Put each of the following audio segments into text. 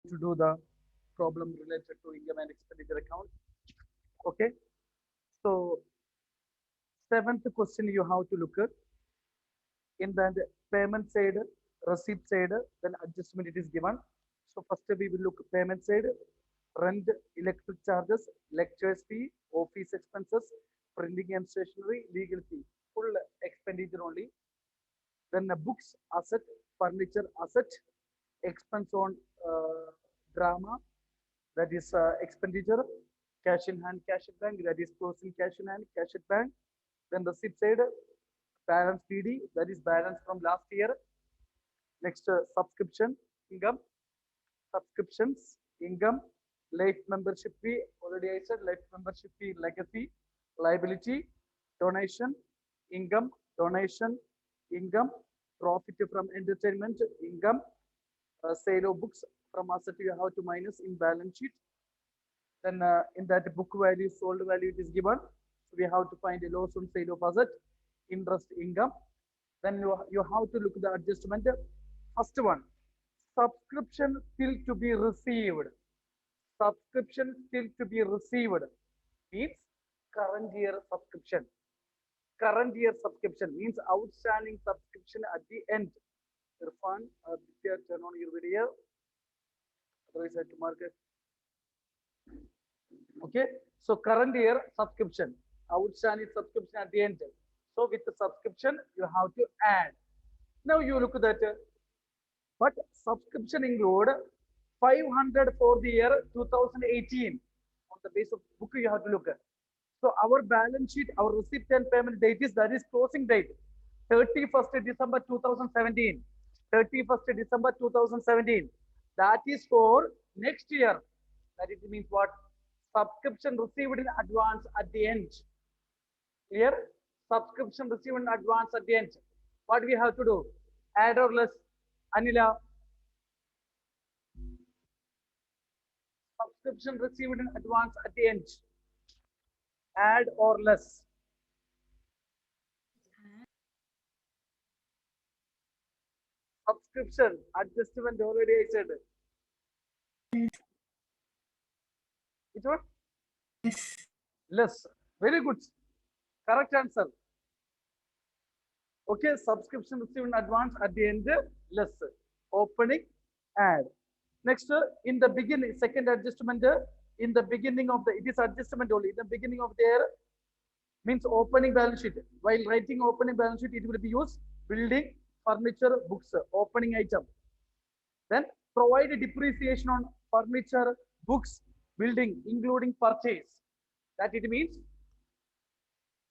to do the problem related to income and expenditure account. Okay. So seventh question you have to look at in the payment side, receipt side, then adjustment it is given. So first we will look payment side, rent, electric charges, lectures fee, office expenses, printing and stationery, legal fee, full expenditure only. Then the books asset, furniture asset, expense on drama, that is expenditure, cash in hand, cash at bank, that is closing cash in hand, cash at bank. Then receipt side, balance PD, that is balance from last year. Next, subscription income, subscriptions income, life membership fee. Already I said life membership fee, legacy, liability, donation, income, donation, income, profit from entertainment, income, sale of books from asset you have to minus in balance sheet. Then in that book value, sold value it is given. So we have to find a loss on sale of asset, interest income. Then you have to look at the adjustment. First one, subscription still to be received. Subscription still to be received means current year subscription. Current year subscription means outstanding subscription at the end. Irfan, turn on your video. Otherwise, I have to mark it. Okay, so current year subscription, outstanding subscription at the end. So with the subscription, you have to add. Now you look at that, but subscription include 500 for the year 2018. On the base of book, you have to look at. So our balance sheet, our receipt and payment date is that is closing date, 31st December 2017. 31st December 2017. That is for next year. That it means what? Subscription received in advance at the end. Clear? Subscription received in advance at the end. What we have to do? Add or less? Anila, subscription received in advance at the end. Add or less? Subscription adjustment already I said. Which one? Yes. Less. Very good. Correct answer. Okay, subscription received in advance at the end, less. Opening, add. Next, in the beginning, second adjustment, in the beginning of the, it is adjustment only. In the beginning of their means opening balance sheet. While writing opening balance sheet, it will be used building, furniture, books, opening item. Then provide depreciation on furniture, books, building, including purchase. That it means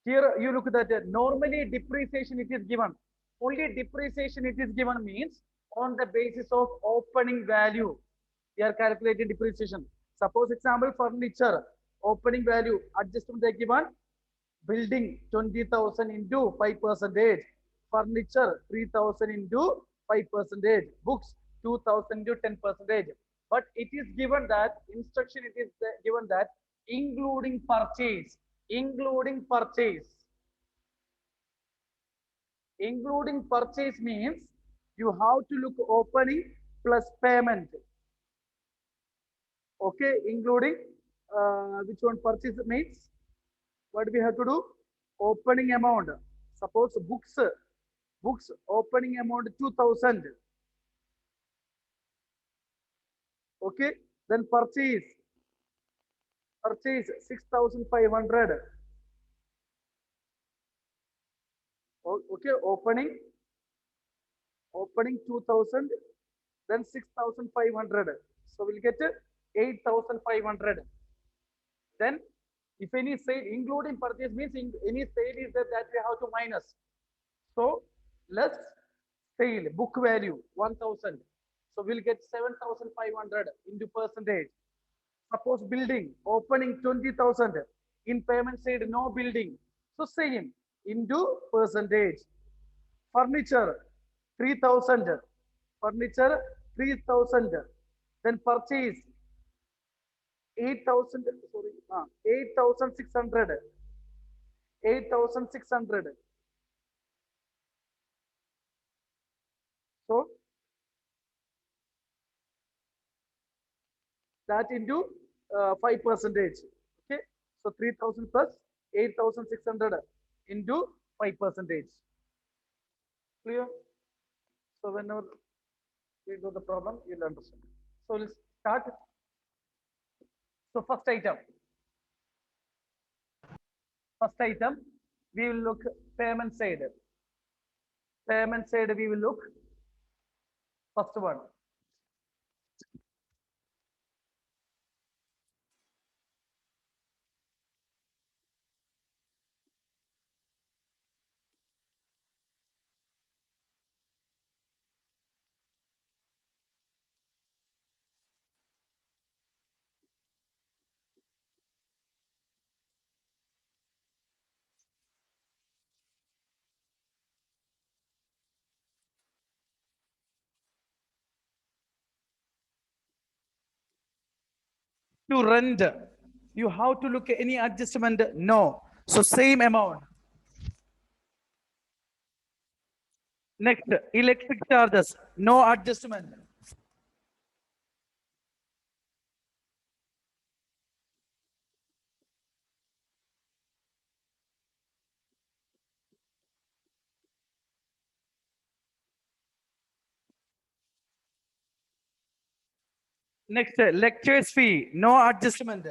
here you look at that normally depreciation it is given. Only depreciation it is given means on the basis of opening value. We are calculating depreciation. Suppose example furniture, opening value, adjustment they given, building 20,000 into 5%, furniture 3,000 into 5%, books 2,000 into 10%. But it is given that instruction it is given that including purchase, including purchase. Including purchase means you have to look opening plus payment. Okay, including which one purchase means what we have to do? Opening amount. Suppose books opening amount 2,000. Okay, then purchase 6,500. Okay, opening 2,000, then 6,500. So we'll get 8,500. Then if any sale, including purchase means any sale is there that we have to minus. So less sale, book value 1,000. So we'll get 7,500 into percentage. Suppose building, opening 20,000. In payment side, no building. So same into percentage. Furniture 3,000. Furniture 3,000. Then purchase 8,000, sorry, 8,600. 8,600. So that into 5%. Okay, so 3,000 plus 8,600 into 5%. Clear? So whenever we do the problem, you'll understand. So let's start. So first item, we will look payment side. Payment side, we will look first one. To rent, you have to look at any adjustment? No. So same amount. Next, electric charges, no adjustment. Next, lectures fee, no adjustment.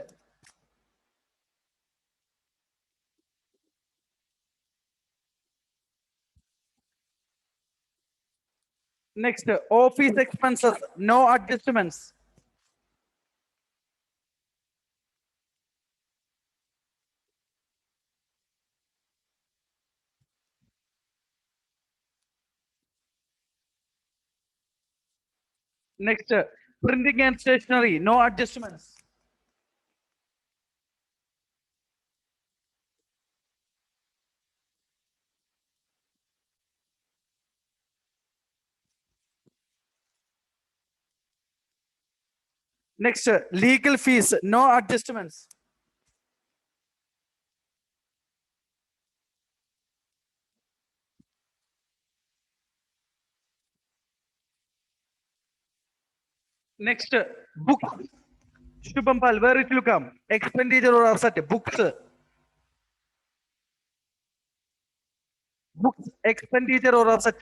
Next, office expenses, no adjustments. Next, printing and stationery, no adjustments. Next, legal fees, no adjustments. Next, books. Shubhampal, where it will come? Expenditure or asset? Books. Books, expenditure or asset?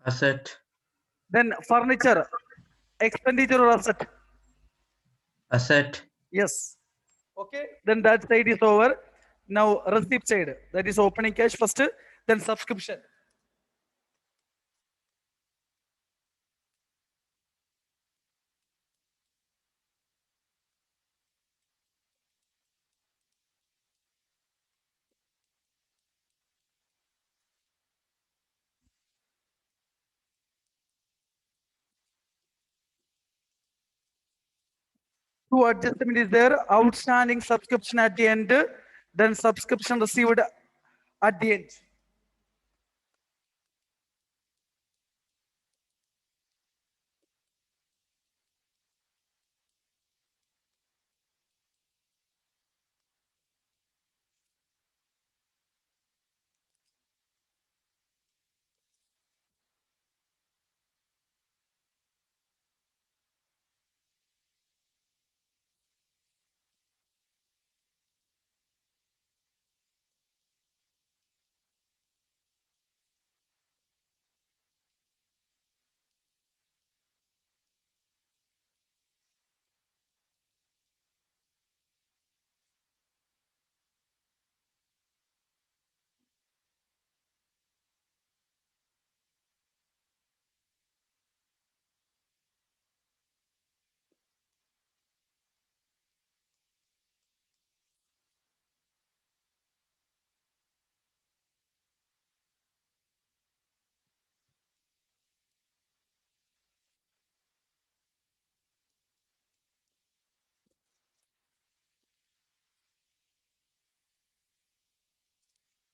Asset. Then furniture, expenditure or asset? Asset. Yes. Okay. Then that side is over. Now receipt side, that is opening cash first, then subscription. Two adjustment is there, outstanding subscription at the end, then subscription received at the end.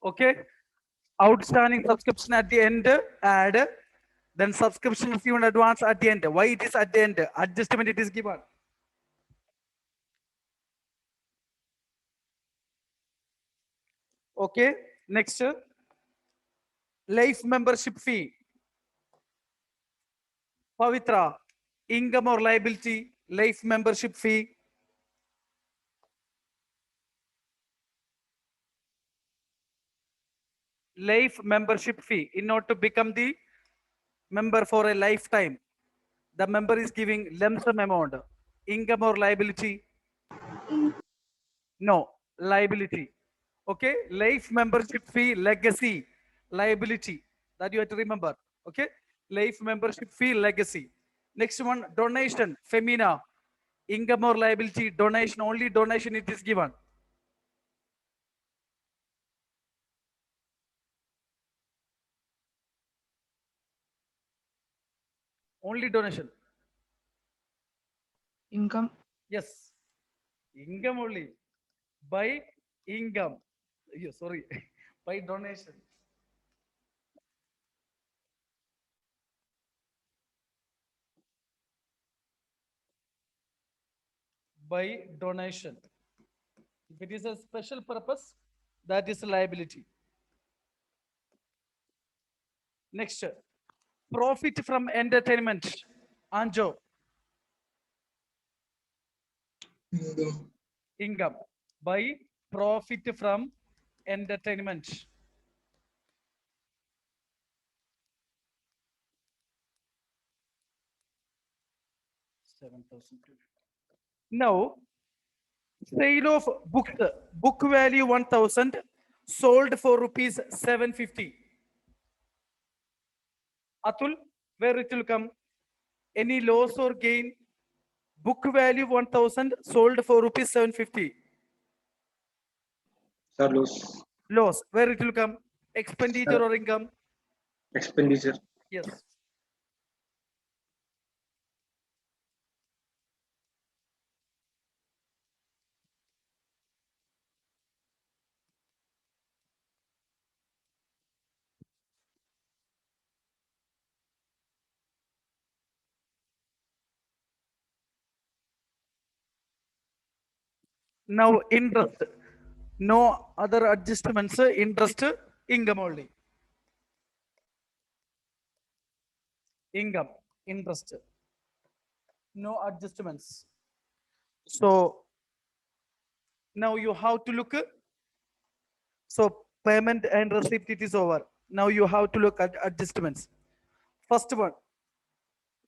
Okay. Outstanding subscription at the end, add, then subscription received in advance at the end. Why it is at the end? Adjustment it is given. Okay. Next, life membership fee. Pavitra, income or liability? life membership fee, life membership fee. In order to become the member for a lifetime, the member is giving lump sum amount. Income or liability? No, liability. Okay, life membership fee, legacy, liability, that you have to remember. Okay, life membership fee, legacy. Next one, donation, femina, income or liability, donation, only donation it is given. Only donation. Income. Yes, income only. By income. Sorry, by donation. By donation. If it is a special purpose, that is liability. Next, profit from entertainment. Anjo, income. By profit from entertainment. Now, sale of books, book value 1000, sold for rupees 750. Atul, where it will come? Any loss or gain? Book value 1000, sold for rupees 750. Sir, loss. Loss, where it will come? Expenditure or income? Expenditure. Yes. Now interest, no other adjustments, interest, income only. Income, interest, no adjustments. So now you have to look. So payment and receipt, it is over. Now you have to look at adjustments. First one,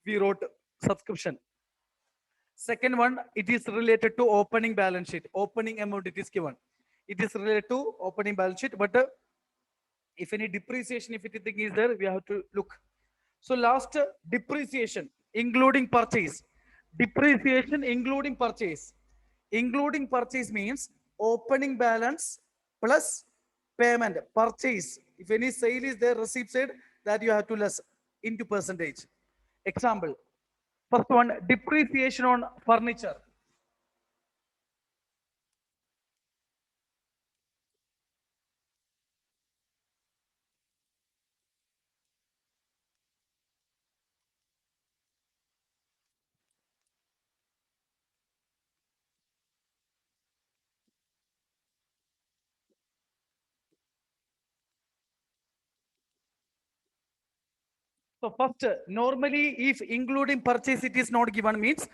we wrote subscription. Second one, it is related to opening balance sheet. Opening amount it is given. It is related to opening balance sheet, but if any depreciation, if anything is there, we have to look. So last, depreciation, including purchase. Depreciation including purchase. Including purchase means opening balance plus payment, purchase. If any sale is there, receipt side, that you have to less into percentage. Example, first one, depreciation on furniture. So first, normally if including purchase it is not given means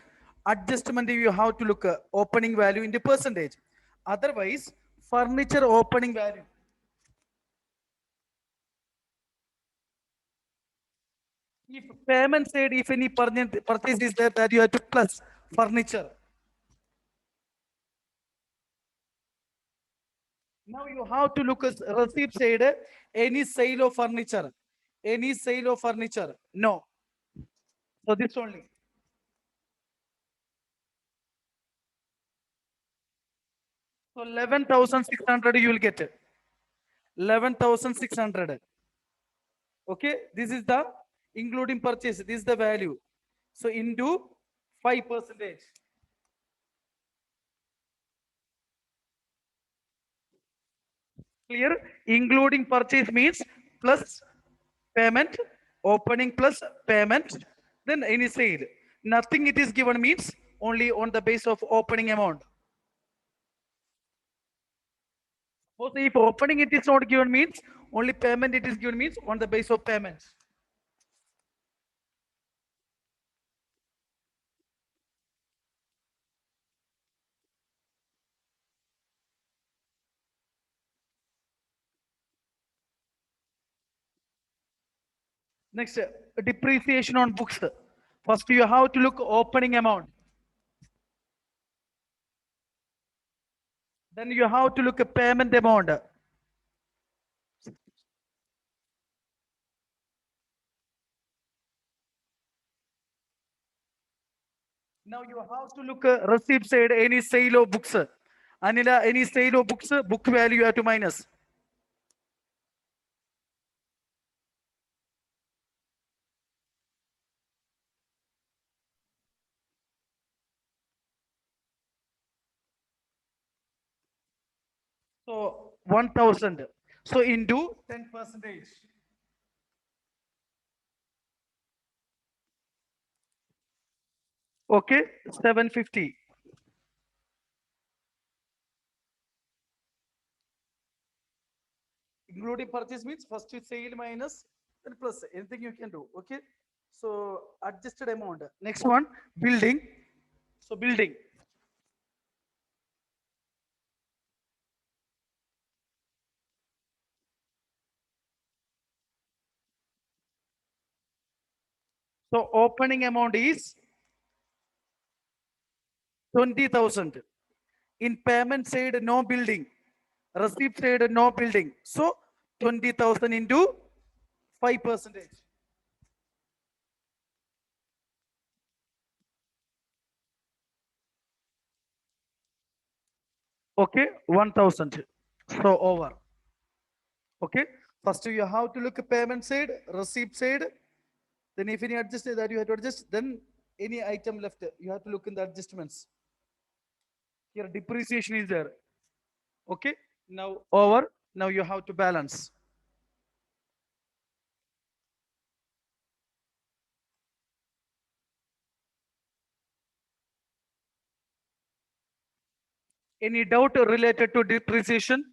adjustment you have to look opening value into percentage. Otherwise, furniture opening value. If payment said if any purchase is there, that you have to plus furniture. Now you have to look at receipt side, any sale of furniture. Any sale of furniture? No. So this only. So 11,600 you will get it. 11,600. Okay, this is the including purchase. This is the value. So into 5%. Clear? Including purchase means plus payment, opening plus payment, then any sale. Nothing it is given means only on the base of opening amount. Suppose if opening it is not given means only payment it is given means on the base of payment. Next, depreciation on books. First, you have to look opening amount. Then you have to look at payment amount. Now you have to look receipt side, any sale of books. Anila, any sale of books, book value you have to minus. So 1000. So into 10%. Okay, 750. Including purchase means first you sale minus then plus anything you can do. Okay, so adjusted amount. Next one, building. So building. So opening amount is 20,000. In payment side, no building. Receipt side, no building. So 20,000 into 5%. Okay, 1,000. So over. Okay, first you have to look at payment side, receipt side. Then if any adjust that you have to adjust, then any item left, you have to look in the adjustments. Here depreciation is there. Okay, now over. Now you have to balance. Any doubt related to depreciation?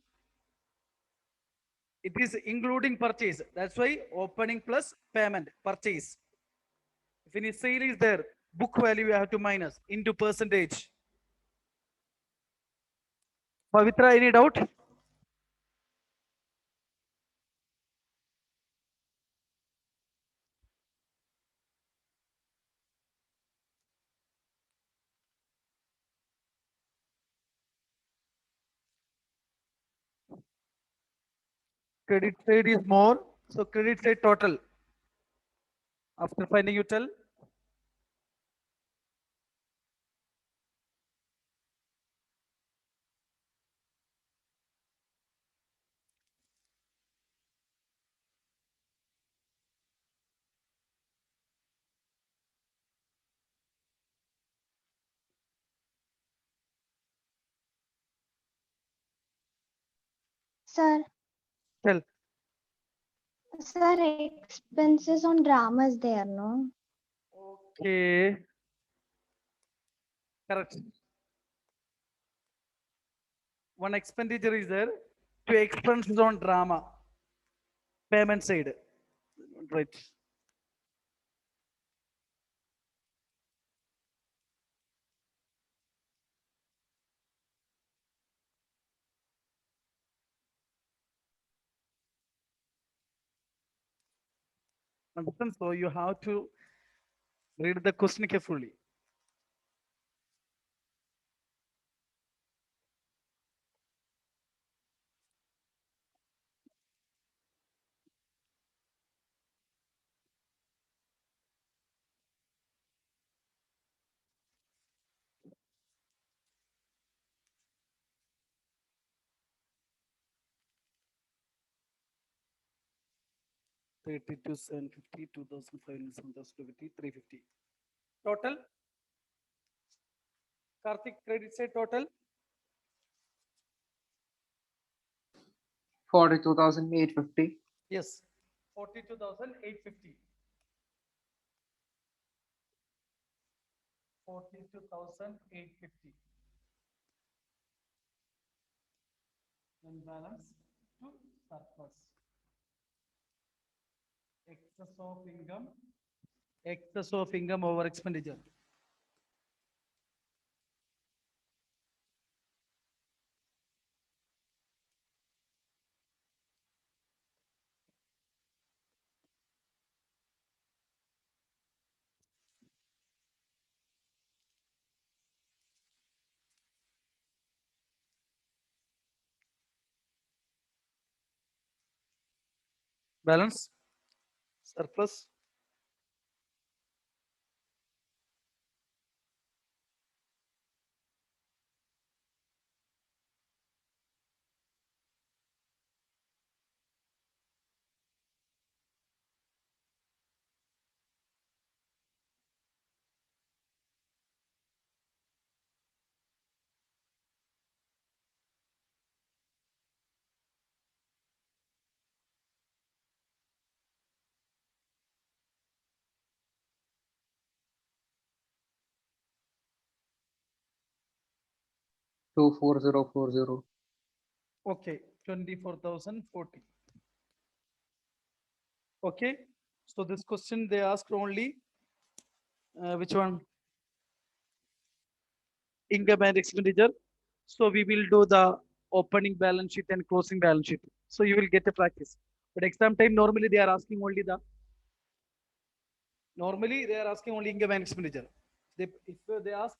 It is including purchase. That's why opening plus payment, purchase. If any sale is there, book value you have to minus into percentage. Pavitra, any doubt? Credit side is more. So credit side total. After finding you tell. Sir, Tell. sir, expenses on dramas there, no? Okay. Correct. One expenditure is there. Two expenses on drama. Payment side. Right. Understand? So you have to read the question carefully. Thirty-two, 750, 2,500, 7,050, 350. Total. Karthik, credit side total. 42,850. Yes. 42,850. 42,850. Then balance to surplus. Excess of income. Excess of income over expenditure. balance, surplus. Two four zero four zero. Okay, 24,040. Okay, so this question they asked only which one? Income and expenditure. So we will do the opening balance sheet and closing balance sheet. So you will get a practice. But exam time normally they are asking only the income and expenditure. If they ask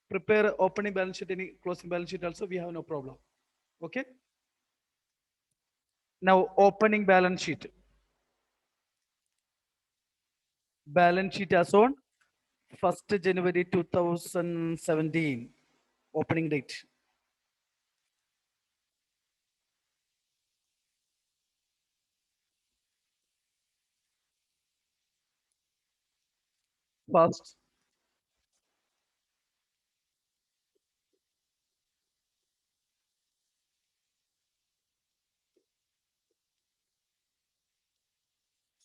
prepare opening balance sheet and closing balance sheet also, we have no problem. Okay. Now opening balance sheet. Balance sheet as on 1st January 2017. Opening date. First.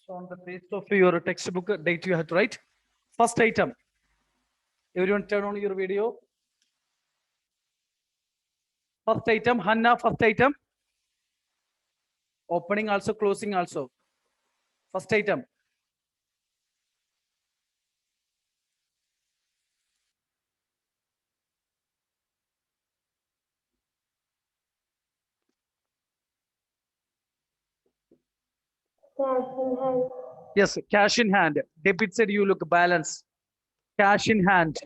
So on the page of your textbook date you have to write. First item. Everyone turn on your video. First item, Hannah, first item. Opening also, closing also. First item. Yes, cash in hand. Debit said you look balance. Cash in hand.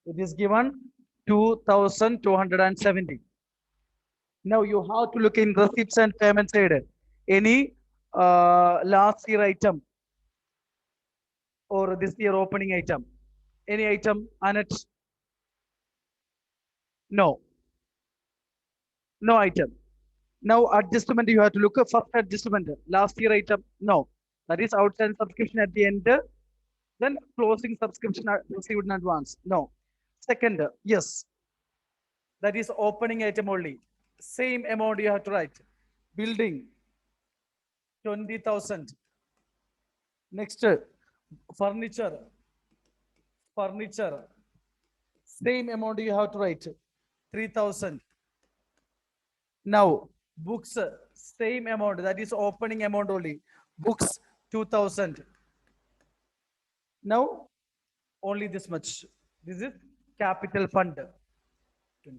It is given 2,270. Now you have to look in receipts and payment side. Any last year item or this year opening item. Any item, Annette? No. No item. Now adjustment you have to look at first adjustment. Last year item, no. That is outstanding subscription at the end. Then closing subscription received in advance. No. Second, yes. That is opening item only. Same amount you have to write. Building, 20,000. Next, furniture. Furniture. Same amount you have to write. 3,000. Now, books, same amount. That is opening amount only. Books, 2,000. Now, only this much. This is capital fund. 25%, 27%.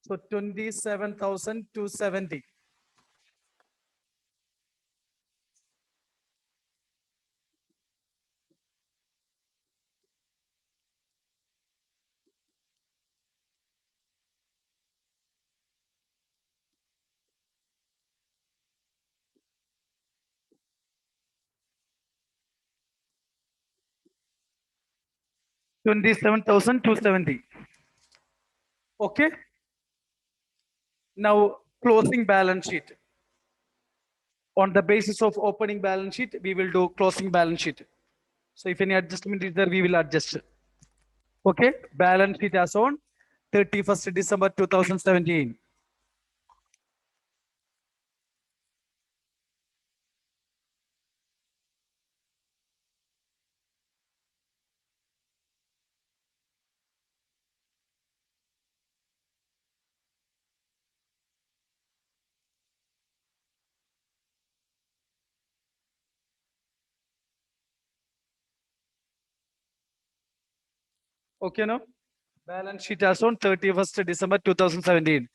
So 27,270. Okay. Now closing balance sheet. On the basis of opening balance sheet, we will do closing balance sheet. So if any adjustment is there, we will adjust. Okay. Balance sheet as on 31st December 2017. Okay, no? Balance sheet as on 31st December 2017.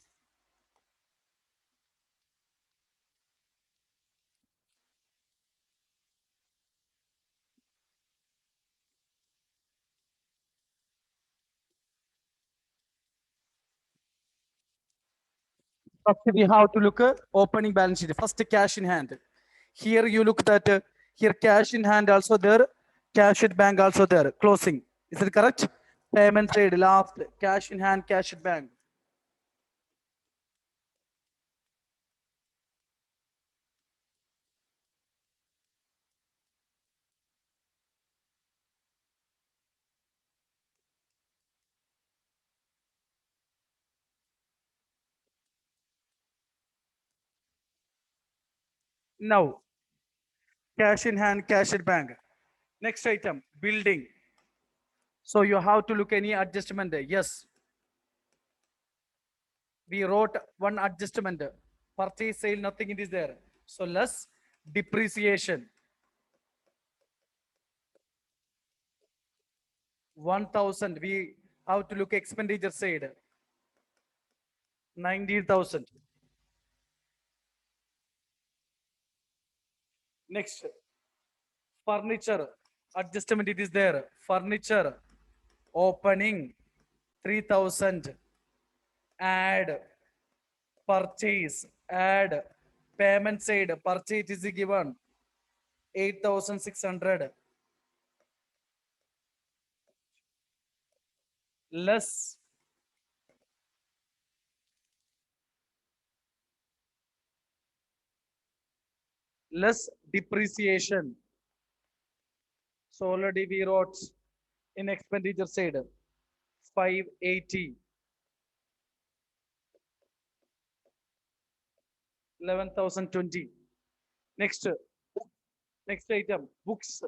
First, we have to look at opening balance sheet. First, cash in hand. Here you look that here cash in hand also there, cash at bank also there. Closing. Is it correct? Payment trade last, cash in hand, cash at bank. Now, cash in hand, cash at bank. Next item, building. So you have to look any adjustment there. Yes. We wrote one adjustment. Purchase, sale, nothing it is there. So less depreciation. 1,000. We have to look expenditure side. 90,000. Next, furniture adjustment it is there. Furniture opening 3,000. Add purchase. Add payment side. Purchase is given 8,600. Less depreciation. So already we wrote in expenditure side 580. 11,020. Next item, books.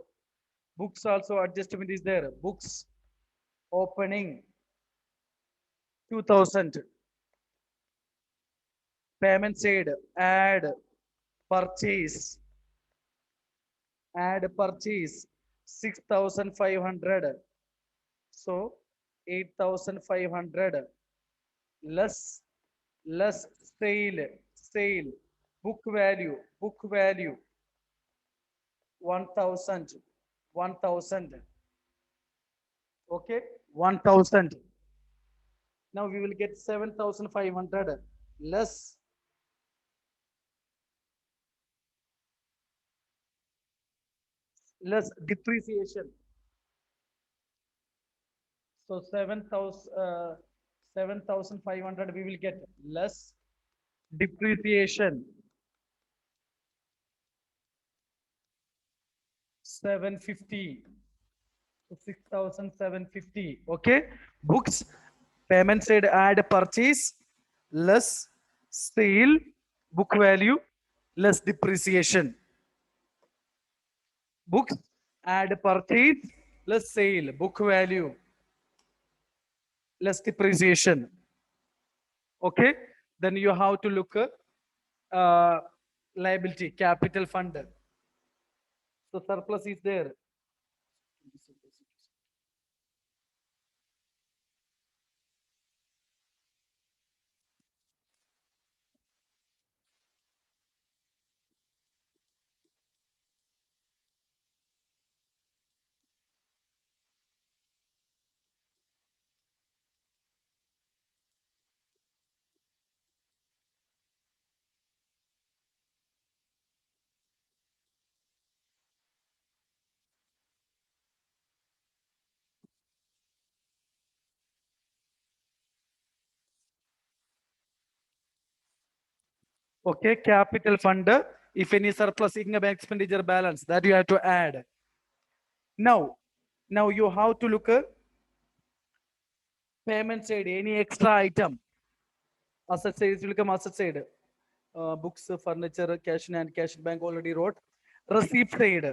Books also adjustment is there. Books opening 2,000. Payment side, add purchase. Add purchase 6,500. So 8,500 less sale book value 1,000. Okay, 1,000. Now we will get 7,500 less depreciation. So 7,500 we will get less depreciation. 750. So 6,750. Okay. Books, payment side, add purchase, less sale, book value, less depreciation. Books, add purchase, less sale, book value, less depreciation. Okay. Then you have to look liability, capital fund. So surplus is there. Okay, capital fund. If any surplus income expenditure balance that you have to add. Now you have to look at payment side, any extra item. Asset side will come asset side. Books, furniture, cash in hand, cash in bank already wrote. Receipt side,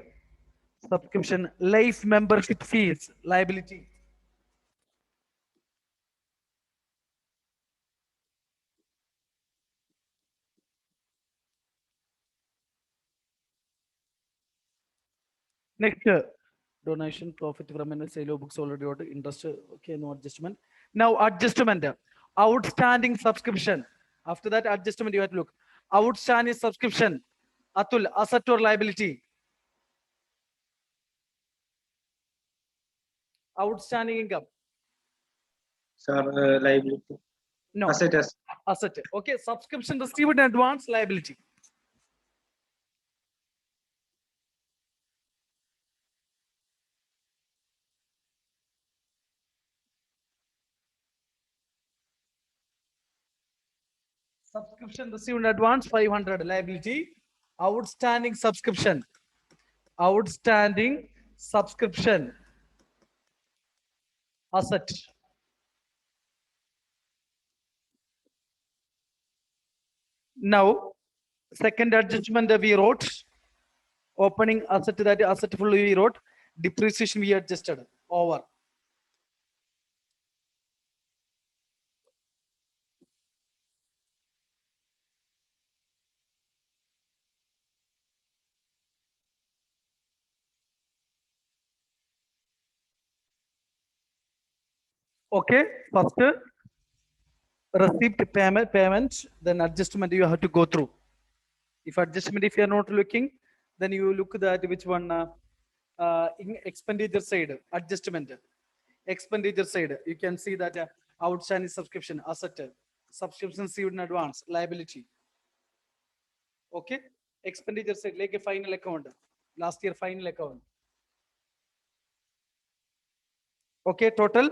subscription, life membership fees, liability. Next, donation, profit from any sale of books already wrote. Interest, okay, no adjustment. Now adjustment, outstanding subscription. After that adjustment, you have to look. Outstanding subscription, Atul, asset or liability? Outstanding income. Sir, liability. No. Asset. Asset. Okay. Subscription received in advance, liability. Subscription received in advance, 500, liability. Outstanding subscription. Outstanding subscription. Asset. Now, second adjustment that we wrote, opening asset, that asset fully we wrote, depreciation we adjusted, over. Okay, first receipt payment, then adjustment you have to go through. If adjustment, if you are not looking, then you look that which one, in expenditure side, adjustment. Expenditure side, you can see that outstanding subscription, asset, subscription received in advance, liability. Okay, expenditure side, like a final account, last year final account. Okay, total.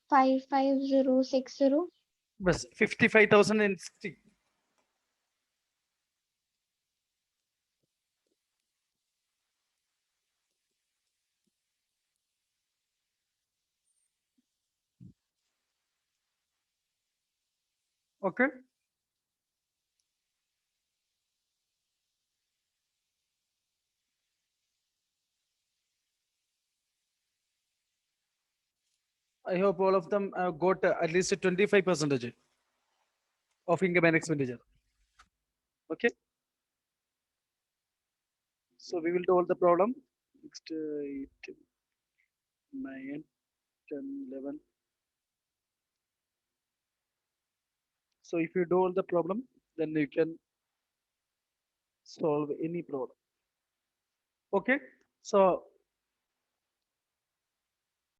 Five 5060. Bas 55,060. Okay. I hope all of them got at least 25% of income and expenditure. Okay. So we will do all the problem. Next 8, 9, 10, 11. So if you do all the problem, then you can solve any problem. Okay. So